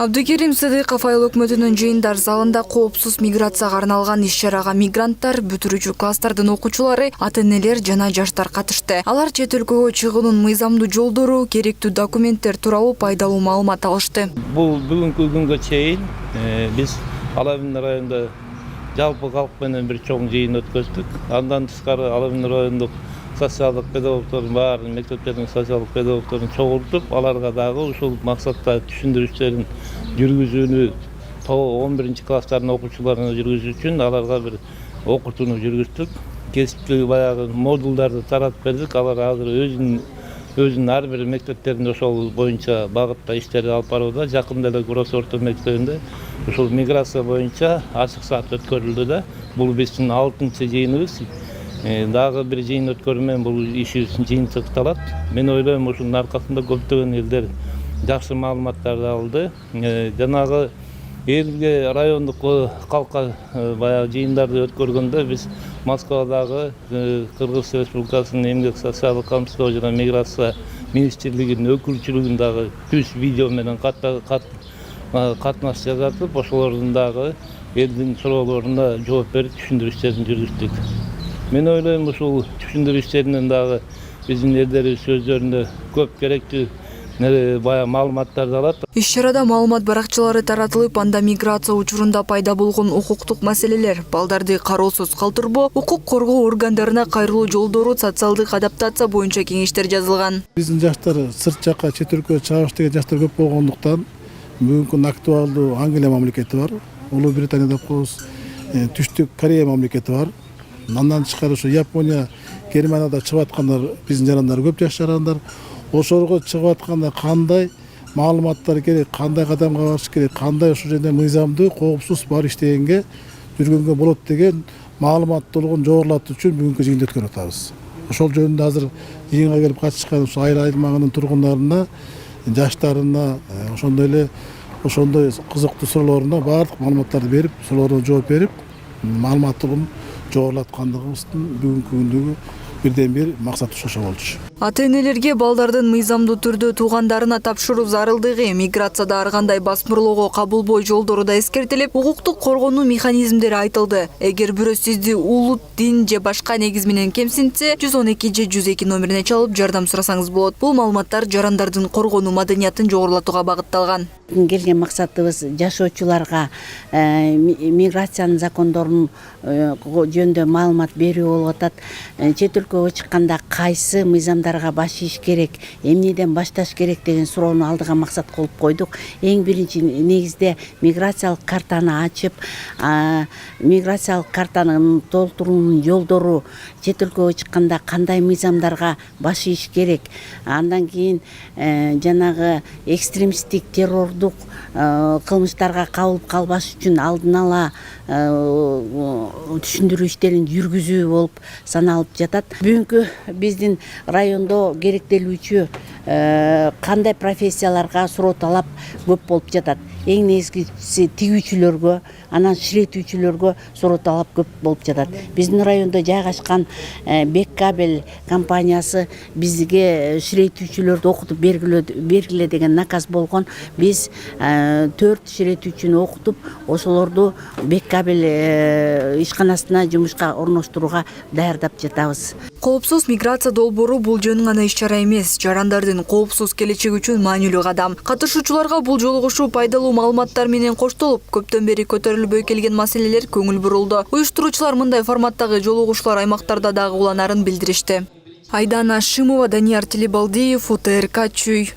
Абдыкерим Сыдыков айыл өкмөтүнүн жыйындар залында коопсуз миграцияга арналган иш-чарага мигранттар, бүтүрүүчү класстардын окуучулары, ата-энелер жана жаштар катышты. Алар чет өлкөгө чыгуунун мыйзамдуу жолдору, керектүү документтер тууралуу пайдалуу маалымат алышты. Бул бүгүнкү күнгө чейин биз Алабин районунда жалпы калк менен бир чоң жыйын өткөздүк. Андан тышкары Алабин райондук социалдык педагогдордун баарын, мектептердин социалдык педагогдорун чогултуп, аларга дагы ушул максатта түшүндүрүштерин жүргүзүүнү 11-класстардын окуучуларына жүргүзүү үчүн аларга бир окутууну жүргүздүк. Кесиптүү баягы модулдарды таратып бердик. Алар азыр өзүнүн ар бир мектептеринде ошол боюнча багытта иштерди алып барууда. Жакында эле Курос орто мектебинде ушул миграция боюнча ачык саат өткөрүлдү да. Бул биздин 6-чы жыйыныбыз. Дагы бир жыйын өткөрүү менен бул ишибиз жыйынтыкталат. Мен ойлойм, ушунун аркасында көптөгөн элдер жакшы маалыматтарды алды. Жанагы элге райондук калкка баягы жыйындарды өткөргөндө биз Москвадагы Кыргыз Республикасынын эмгек социалдык камсыздоо жана миграция министрлигинин өкүлчүлүгүн дагы түз видео менен катнаш жасатып, ошолордун дагы элдин суроолоруна жооп берип түшүндүрүштерин жүргүздүк. Мен ойлойм, ушул түшүндүрүштеринен дагы биздин элдерибиз өздөрүнө көп керектүү баягы маалыматтарды алат. Иш-чарада маалымат баракчалары таратылып, анда миграция учурунда пайда болгон укуктук маселелер, балдарды кароосуз калтырбоо, укук коргоо органдарына кайрылуу жолдору, социалдык адаптация боюнча кеңештер жазылган. Биздин жаштар сырт жакка, чет өлкөгө чыгабыз деген жаштар көп болгондуктан бүгүнкү актуалдуу Англия мамлекети бар, Улуу Британияда коебуз, Түштүк Корея мамлекети бар. Андан тышкары ушу Япония, Германияда чыгып аткандар биздин жарандар көп, жаш жарандар. Ошолорго чыгып атканда кандай маалыматтар керек, кандай кадамга барыш керек, кандай ушул жерде мыйзамдуу, коопсуз бар иштегенге жүргөнгө болот деген маалымат толгон жогорулатуу үчүн бүгүнкү жыйынды өткөрүп атабыз. Ошол жөнүндө азыр жыйынга келип катышкан ушу айыл аймагынын тургундарына, жаштарына, ошондой кызыктуу суроолоруна баардык маалыматтарды берип, суроолоруна жооп берип, маалыматтуулугун жогорулаткандыгыбыздын бүгүнкү күндөгү бирден бир максаты ошо болчу. Ата-энелерге балдардын мыйзамдуу түрдө туугандарына тапшыруу зарылдыгы, миграцияда ар кандай басмырлоого кабылбоо жолдору да эскертилип, укуктук коргонуу механизмдери айтылды. Эгер бирөө сизди улут, дин же башка негиз менен кемсинтсе, 112 же 102 номерине чалып жардам сурасаңыз болот. Бул маалыматтар жарандардын коргонуу маданиятын жогорулатууга багытталган. Келген максатыбыз жашоочуларга миграциянын закондорунун жөнүндө маалымат берүү болуп атат. Чет өлкөгө чыкканда кайсы мыйзамдарга баш ийиш керек, эмнеден башташ керек деген суроону алдыга максат кылып койдук. Эң биринчи негизде миграциялык картаны ачып, миграциялык картанын толтуруунун жолдору, чет өлкөгө чыкканда кандай мыйзамдарга баш ийиш керек. Андан кийин жанагы экстремисттик, террордук кылмыштарга кабылып калбаш үчүн алдын ала түшүндүрүү иштерин жүргүзүү болуп саналып жатат. Бүгүнкү биздин райондо керектелүүчү кандай профессияларга суроо талап көп болуп жатат. Эң негизгиси тигүүчүлөргө, анан ширетүүчүлөргө суроо талап көп болуп жатат. Биздин райондо жайгашкан Беккабель компаниясы бизге ширетүүчүлөрдү окутуп бергиле деген наказ болгон. Биз 4 ширетүүчүнү окутуп, ошолорду Беккабель ишканасына жумушка орноштурууга даярдап жатабыз. Коопсуз миграция долбоору бул жөн гана иш-чара эмес, жарандардын коопсуз келечеги үчүн маанилүү кадам. Катышуучуларга бул жолугушуу пайдалуу маалыматтар менен коштолуп, көптөн бери көтөрүлбөй келген маселелер көңүл бурулду. Уюштуруучулар мындай форматтагы жолугушуулар аймактарда дагы уланарын билдиришти. Айдана Ашимова, Данияр Телебалдиев, УТРК Чүй.